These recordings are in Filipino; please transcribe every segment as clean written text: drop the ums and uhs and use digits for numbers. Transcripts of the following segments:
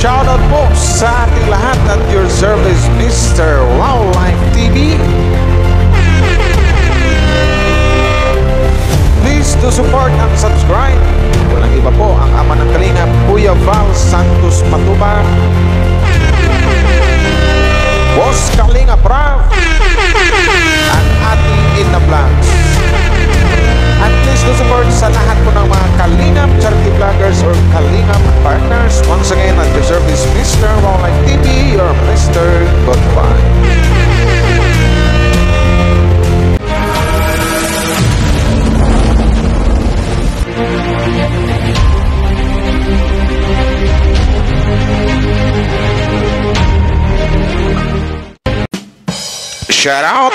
Shoutout po sa ating lahat at your service, Mr. Wildlife TV. Please do support and subscribe. Walang iba po ang ama ng Kalingap, Kuya Val Santos Matubang, Boss Kalingap Rav, at ating Ina Vlogs. At please do support sa lahat po ng mga Kalingap charity vloggers or Kalingap partners. Once again, at your service, Mr. Wildlife TV, your Mr. Goodbye. Shout out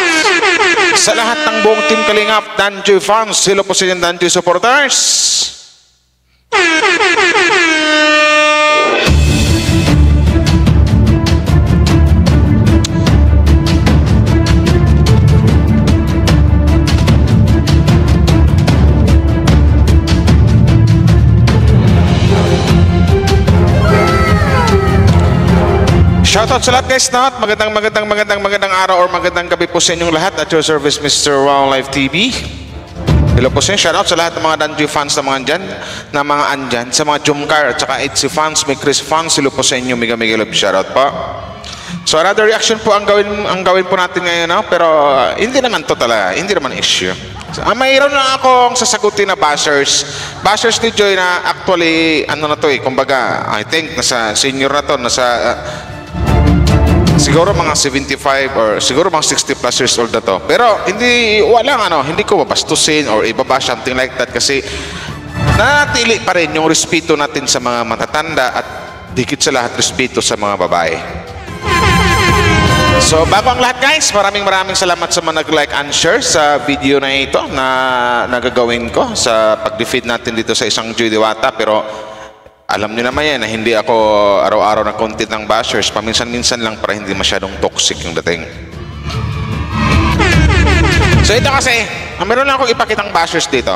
sa lahat ng buong Team Kalingap, Danjoy fans, hello po sa inyo Danjoy supporters. Shoutout sa lahat guys, magandang araw or magandang gabi po sa inyong lahat at your service, Mr. Wildlife TV. Hello po sa inyo, shoutout sa lahat ng mga Danjoy fans na mga andyan, na mga andyan, sa mga Jumcar at saka Itzy fans, may Chris fans, hello po sa inyo, mega love shoutout po. So another reaction po ang gawin po natin ngayon, no? Pero hindi naman to talaga, hindi naman issue. So, mayroon na akong sasagutin na bashers ni Joy na actually, ano na to kumbaga, I think nasa senior na to, siguro mga 75 or siguro mga 60 plus years old na to. Pero hindi ko babastusin or ibaba something like that kasi nanatili pa rin yung respeto natin sa mga matatanda at dikit sa lahat respeto sa mga babae. So bago ang lahat guys, maraming salamat sa mga nag-like and share sa video na ito na nagagawin ko sa pag-defeat natin dito sa isang Joy Diwata. Pero alam niyo naman yan na hindi ako araw-araw na content ng bashers. Paminsan-minsan lang para hindi masyadong toxic yung dating. So ito kasi, meron lang akong ipakitang bashers dito.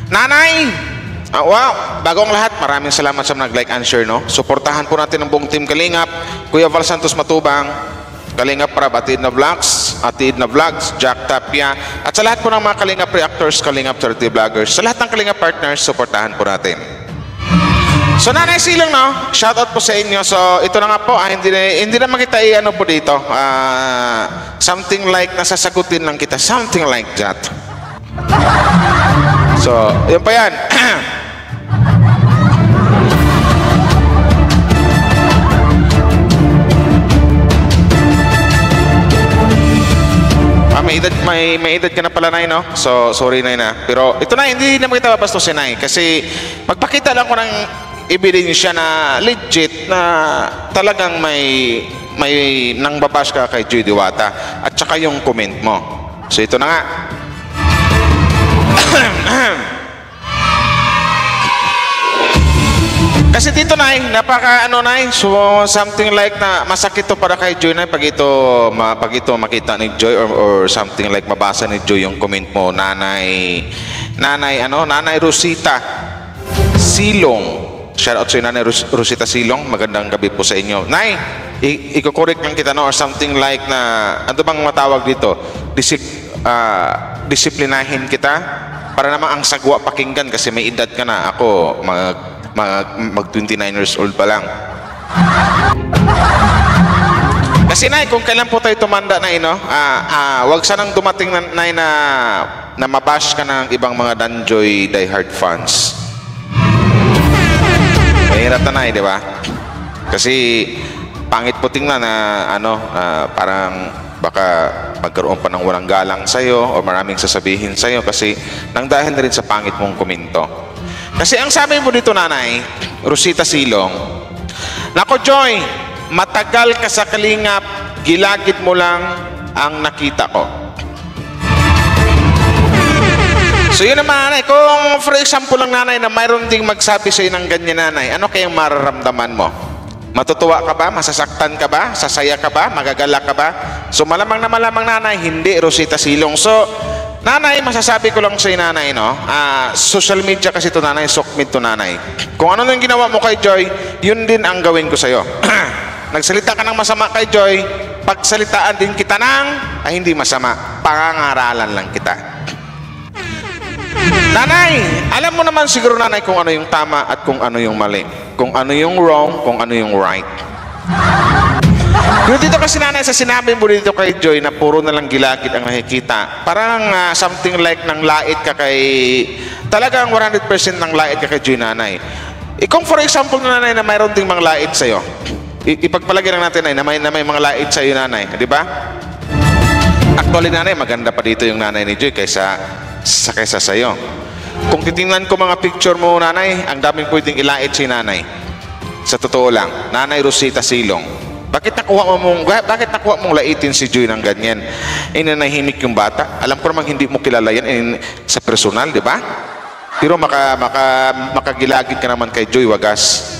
Nanay! Wow! Bagong lahat, maraming salamat sa nag-like and share, no? Suportahan po natin ang buong Team Kalingap, Kuya Val Santos Matubang, Kalingap Prab, Atid na Vlogs, Jack Tapia, at sa lahat po ng mga Kalingap reactors, Kalingap charity vloggers, sa lahat ng Kalingap partners, suportahan po natin. So Nanay Silong, no? Shoutout po sa inyo. So ito na nga po, hindi na makita ano po dito. Something like nasasagutin lang kita, something like that. So, yun pa yan. May edad ka na pala, Nay, no? So, sorry, Nay, na. Pero ito na, hindi na makita babastusin, Nay. Kasi magpakita lang ko ng ebidensya na legit na talagang may nang babash ka kay Joy Diwata at saka yung comment mo. So ito na nga. Kasi dito Nay, napaka Nay, so something like na masakit to para kay Joy Nay pag ito makita ni Joy or something like mabasa ni Joy yung comment mo, Nanay Rosita Silong. Shout out sa Nanay Rosita Silong, magandang gabi po sa inyo. Nay, i-correct lang kita, no, or something like na ano bang matawag dito? Disiplinahin kita para naman ang sagwa pakinggan kasi may edad ka na. Ako mag 29 years old pa lang. Kasi Nay, kung kailan po tayo tumanda na wag sanang dumating na mabash ka ng ibang mga Danjoy diehard fans. Mahirap na Nay, di ba? Kasi pangit po tingnan na parang baka magkaroon pa ng walang galang sa'yo o maraming sasabihin sa'yo kasi nang dahil na rin sa pangit mong komento. Kasi ang sabi mo dito, Nanay Rosita Silong, nako Joy, matagal ka sa Kalingap, gilagid mo lang ang nakita ko. So yun naman, Nanay, kung for example lang, Nanay, na mayroon ding magsabi sa'yo ng ganyan, Nanay, ano kayang mararamdaman mo? Matutuwa ka ba? Masasaktan ka ba? Sasaya ka ba? Magagala ka ba? So malamang, Nanay, hindi Rosita Silong. So Nanay, masasabi ko lang sa nanay, no? Social media kasi to nanay, sokmit to nanay. Kung ano nang ginawa mo kay Joy, yun din ang gawin ko sa'yo. Nagsalita ka ng masama kay Joy, pagsalitaan din kita ng hindi masama. Pangangaralan lang kita. Nanay, alam mo naman siguro nanay kung ano yung tama at kung ano yung mali. Kung ano yung wrong, kung ano yung right. Pero dito kasi nanay, sa sinabi mo dito kay Joy na puro na lang gilagid ang nakikita, parang something like nang lait ka kay, talagang 100% nang lait ka kay Joy nanay. Kung for example nanay na mayroon ding mga lait sa'yo, ipagpalagay lang natin ay na may mga lait sa'yo nanay, di ba? Actually nanay, maganda pa dito yung nanay ni Joy kaysa sa'yo. Kung titingnan ko mga picture mo nanay, ang daming pwedeng ilait si nanay. Sa totoo lang, Nanay Rosita Silong. Bakit nakuha mong laitin si Joy ng ganyan? Nanahimik yung bata. Alam ko naman hindi mo kilala yan sa personal, di ba? Pero makagilagid ka naman kay Joy, wagas.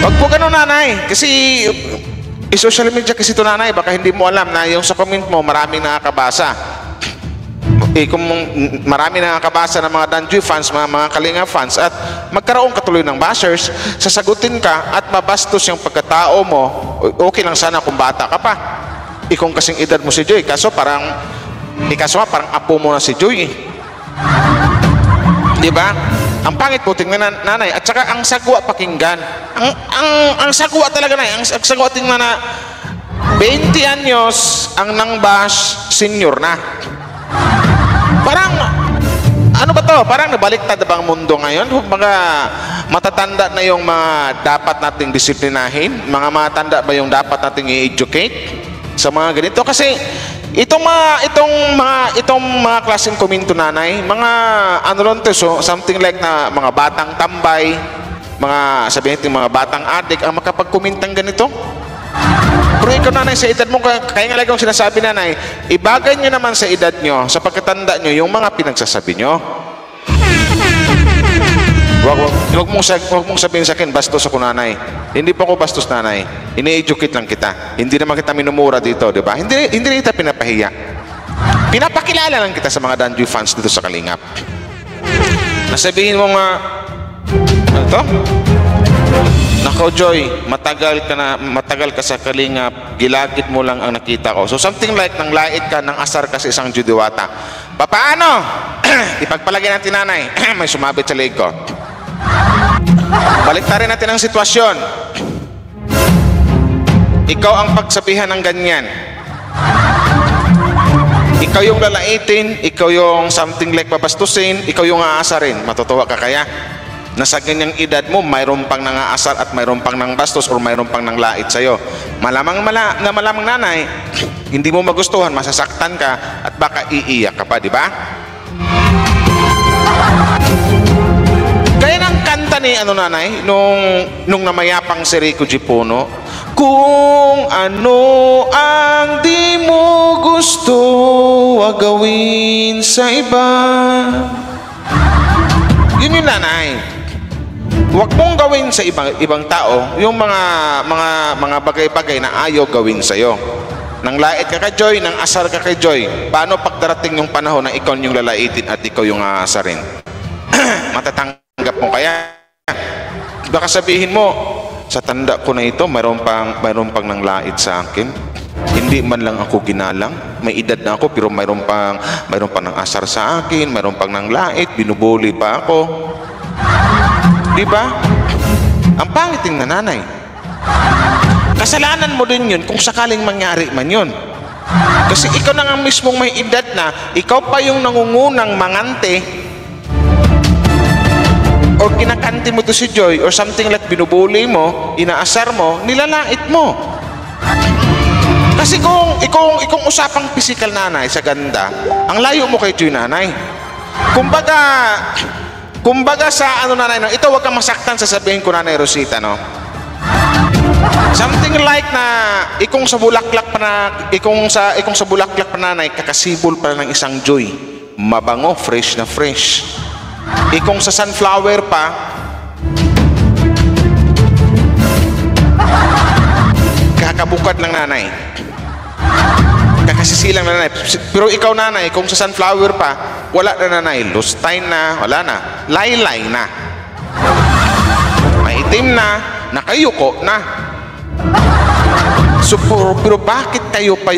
Wag po ganun nanay. Kasi social media kasi ito nanay, baka hindi mo alam na yung sa comment mo maraming nakakabasa. Kung marami nakakabasa ng mga Danjoy fans, mga Kalinga fans, at magkaroon katuloy ng bashers, sasagutin ka at mabastos yung pagkatao mo, okay lang sana kung bata ka pa. Kung kasing edad mo si Joy, kaso parang apo mo na si Joy. Di ba? Ang pangit po tingnan nanay, at saka ang sagwa pakinggan. Ang sagwa talaga na, ang sagwa tingnan na 20 anyos ang nang bash, senior na. Parang, ano ba to? Parang nabaliktad ba ang mundo ngayon? Mga matatanda na yung mga dapat nating disiplinahin? Mga matatanda ba yung dapat nating i-educate sa mga ganito? Kasi itong mga klaseng komento nanay, mga ano ron to, so something like na mga batang tambay, sabihin natin mga batang adik ang makapagkomintang ganito. Pero ikaw nanay, sa edad mo, kaya nga lagi kong sinasabi nanay, ibagay nyo naman sa edad nyo, sa pagkatanda nyo, yung mga pinagsasabi nyo. Huwag mong sabihin sa akin, bastos ako nanay. Hindi po ako bastos nanay. Ini-educate lang kita. Hindi naman kita minumura dito, di ba? Hindi kita pinapahiya. Pinapakilala lang kita sa mga Danjoy fans dito sa Kalingap. Nasabihin mo nga, ano to? Nako Joy, matagal ka sa Kalingap, gilagid mo lang ang nakita ko. So something like nang lait ka, nang asar ka sa isang judiwata. Paano? Ipagpalagay natin nanay, may sumabit sa leg ko. Baliktarin natin ang sitwasyon. Ikaw ang pagsabihan ng ganyan. Ikaw yung lalaitin, ikaw yung something like babastusin, ikaw yung aasarin. Matutuwa ka kaya? Nasa ganyang edad mo, mayroon pang nangaasar at mayroon pang nang bastos or mayroon pang nang lait sa'yo. Malamang nanay, hindi mo magustuhan, masasaktan ka at baka iiyak ka pa, di ba? Kaya ng kanta ni nanay, nung namayapang si Rico G. Puno, kung ano ang di mo gusto, wag gawin sa iba. Yun yung nanay. Huwag mong gawin sa ibang tao yung mga bagay-bagay na ayaw gawin sa iyo. Nang lait ka kay Joy, nang asar ka kay Joy, paano pagdarating yung panahon na ikaw yung lalaitin at ikaw yung aasarin? Matatanggap mo kaya? Baka sabihin mo, sa tanda ko na ito, mayroon pang nang lait sa akin. Hindi man lang ako ginalang. May edad na ako pero mayroon pang nang asar sa akin, mayroon pang nang lait, binubuli pa ako. Di ba? Ang pangit ng nanay. Kasalanan mo din yun kung sakaling mangyari man yun. Kasi ikaw na nga mismong may edad na, ikaw pa yung nangungunang mangante o kinakante mo to si Joy or something like binubuli mo, inaasar mo, nilalait mo. Kasi kung usapang physical nanay sa ganda, ang layo mo kay Joy nanay. Kumbaga sa nanay, ito wag kang masaktan, sasabihin ko nanay Rosita, no? Something like na ikong sa bulaklak pa nanay, kakasibol pa ng isang Joy. Mabango, fresh na fresh. Ikong sa sunflower pa, kakabukad ng nanay. nakakasisilang na nanay. Pero ikaw nanay, kung sa sunflower pa, wala na nanay. Lustine na, wala na. Laylay na. Maitim na, nakayuko na. So, pero bakit kayo pa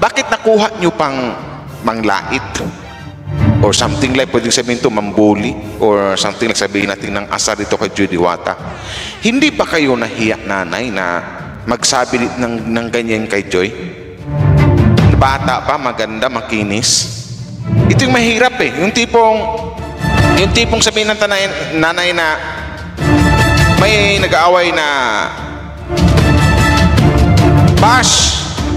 bakit nakuha nyo pang manglait? Or something like, pwedeng sabihin ito, mambuli. Or something like sabihin natin ng asar dito kay Joy Diwata. Hindi ba kayo nahiya nanay na magsabi ng ganyan kay Joy? Bata pa, maganda, makinis. Ito yung mahirap eh. Yung tipong sabihin ng nanay na may nag-aaway na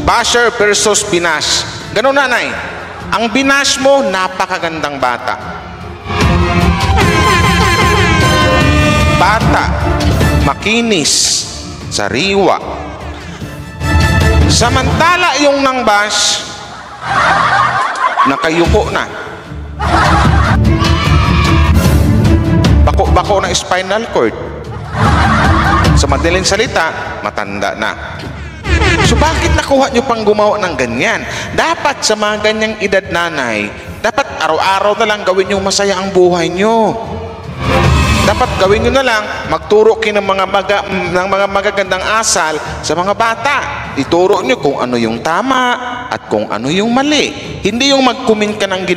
basher versus binash. Ganun nanay. Ang binash mo, napakagandang bata. Bata, makinis, sariwa. Samantala yung nang bash, nakayuko na. Bako na spinal cord. Sa madaling salita, matanda na. So bakit nakuha nyo pang gumawa ng ganyan? Dapat sa mga ganyang edad nanay, dapat araw-araw na lang gawin yung masaya ang buhay nyo. Dapat gawin nyo na lang, magturo kayo ng mga magagandang asal sa mga bata. Ituro nyo kung ano yung tama at kung ano yung mali. Hindi yung mag-comment ka ng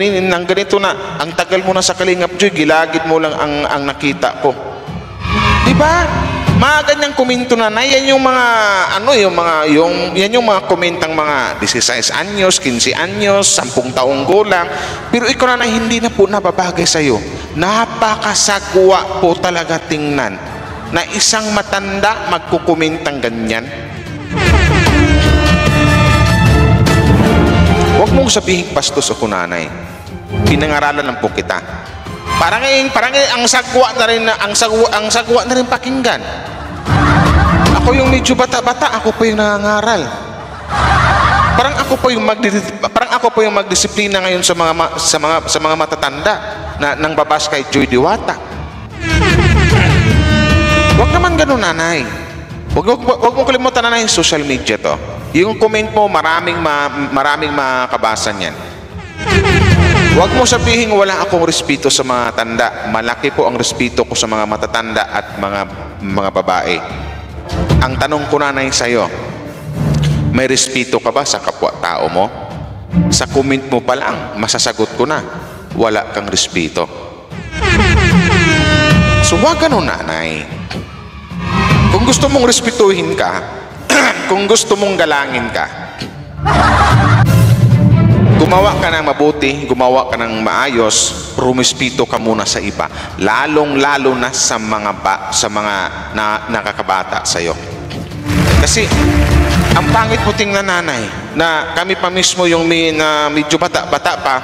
ganito na ang tagal mo na sa Kalingap Joy, gilagid mo lang ang nakita ko. Diba? Mga ganyang komento na yan yung mga yan yung mga komentang mga 16 anyos, 15 anyos, 10 taong gulang. Pero ikaw na hindi na po nababagay sa'yo. Napakasagwa po talaga tingnan na isang matanda magkukomentang ganyan. Huwag mong sabihin bastos ako nanay. Pinangaralan lang po kita. Parang ang sagwa na rin pakinggan. Ako yung medyo bata-bata, ako po yung nangangaral. Parang ako po yung magdisiplina ngayon sa mga matatanda na nang babas kay Joy Diwata. Huwag naman ganun nanay. Huwag mo kalimutan nanay yung social media to. Yung comment mo, maraming makabasa niyan. Huwag mo sabihin wala akong respeto sa mga tanda. Malaki po ang respeto ko sa mga matatanda at mga babae. Ang tanong ko nanay sa'yo, may respeto ka ba sa kapwa-tao mo? Sa comment mo pa lang, masasagot ko na, wala kang respeto. So wag ganun nanay. Kung gusto mong respetuhin ka, kung gusto mong galangin ka, gumawa ka ng mabuti, gumawa ka ng maayos, rumispeto ka muna sa iba, lalong-lalo na sa mga nakakabata sa'yo. Kasi ang pangit mo tingnan nanay na kami pa mismo yung medyo bata-bata pa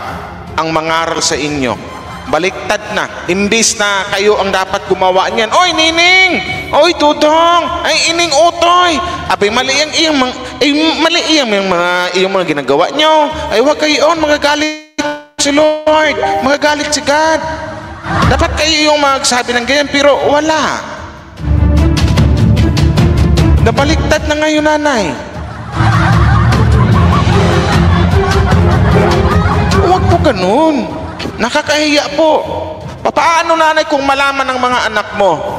ang mangaral sa inyo. Baliktad na. Imbis na kayo ang dapat gumawa niyan. Oy, Nining! Oy, Tudong! Ay, Ining Utoy! Abay, mali yung mga ginagawa nyo. Ay, huwag kayo magagalit si Lord. Magagalit si God. Dapat kayo yung magsabi ng ganyan, pero wala. Nabaliktad na ngayon, nanay. Huwag po ganun. Nakakahiya po. Paano nanay kung malaman ng mga anak mo?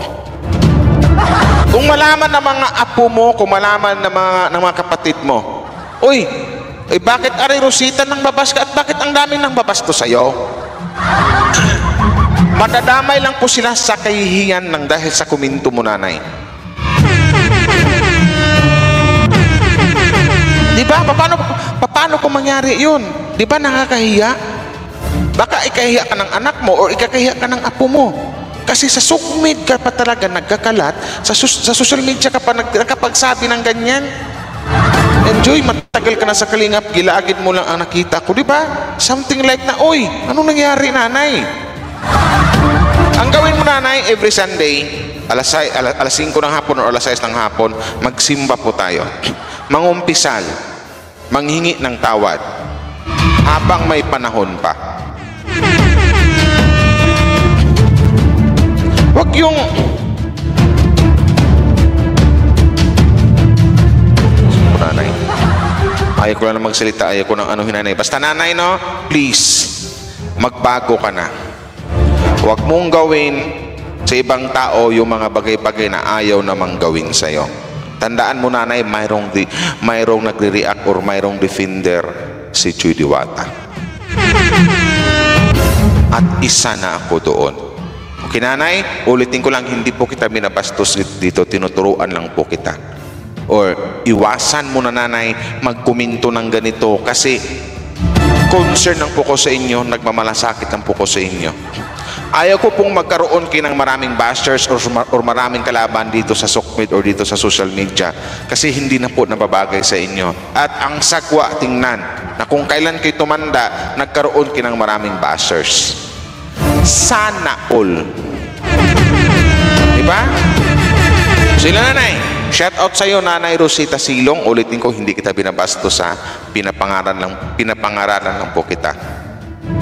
Kung malaman ng mga apo mo, kung malaman ng mga kapatid mo, uy, bakit aray Rosita nang babas ka at bakit ang dami nang babas to sa'yo? Madadamay lang po sila sa kahihiyan ng dahil sa kuminto mo nanay. Diba? Paano kung mangyari yun? Diba nakakahiya? Baka ikahiya ka ng anak mo o ikakahiya ka ng apo mo. Kasi sa sukmid ka pa talaga nagkakalat, sa social media ka pa nakapagsabi ng ganyan. Enjoy, matagal ka na sa Kalingap, gilagid mo lang ang nakita ko, di ba? Something like na, oy, anong nangyari nanay? Ang gawin mo nanay, every Sunday, alas 5 ng hapon o alas 6 ng hapon, magsimba po tayo. Mangumpisal, manghingi ng tawad, habang may panahon pa. Wag yung nanay. Ayaw ko lang magsalita, ayaw ko ng anuhin nanay. Basta nanay, no? Please, magbago ka na. Huwag mong gawin sa ibang tao yung mga bagay-bagay na ayaw namang gawin sa'yo. Tandaan mo nanay, mayroong nagre-react or mayroong defender si Joy Diwata. At isa na ako doon. Okay nanay, ulitin ko lang, hindi po kita binabastos dito, tinuturuan lang po kita. Or iwasan mo na nanay magkuminto ng ganito kasi concern ang po ko sa inyo, nagmamalasakit ang po ko sa inyo. Ayaw ko pong magkaroon kayo ng maraming bashers or maraming kalaban dito sa Sokmed or dito sa social media kasi hindi na po nababagay sa inyo. At ang sagwa, tingnan na kung kailan kayo tumanda, nagkaroon kayo ng maraming bashers. Sana all. Diba? Sila nanay. Shout out sa iyo, Nanay Rosita Silong. Ulitin ko, hindi kita binabasto sa pinapangaralan lang po kita.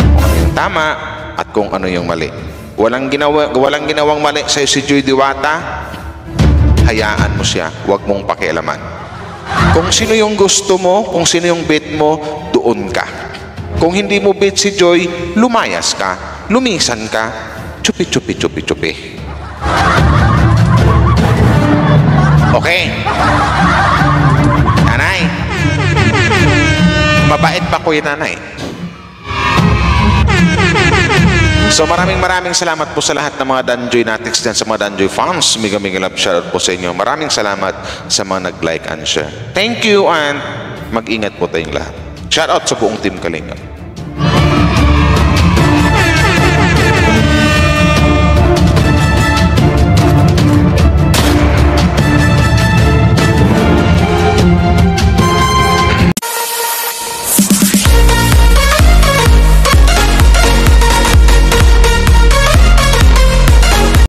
Kung ano yung tama at kung ano yung mali. Walang ginawang mali sa iyo si Joy Diwata. Hayaan mo siya. Huwag mong pakialaman. Kung sino yung gusto mo, kung sino yung bet mo, doon ka. Kung hindi mo bet si Joy, lumayas ka. Lumisan ka. Chupi, chupi, chupi, chupi. Okay. Nanay. Mabait pa ko yung nanay. So maraming salamat po sa lahat ng mga Danjoy Natics dyan, sa mga Danjoy fans. Mega love shoutout po sa inyo. Maraming salamat sa mga nag-like and share. Thank you and mag-ingat po tayong lahat. Shoutout sa buong Team Kalingap.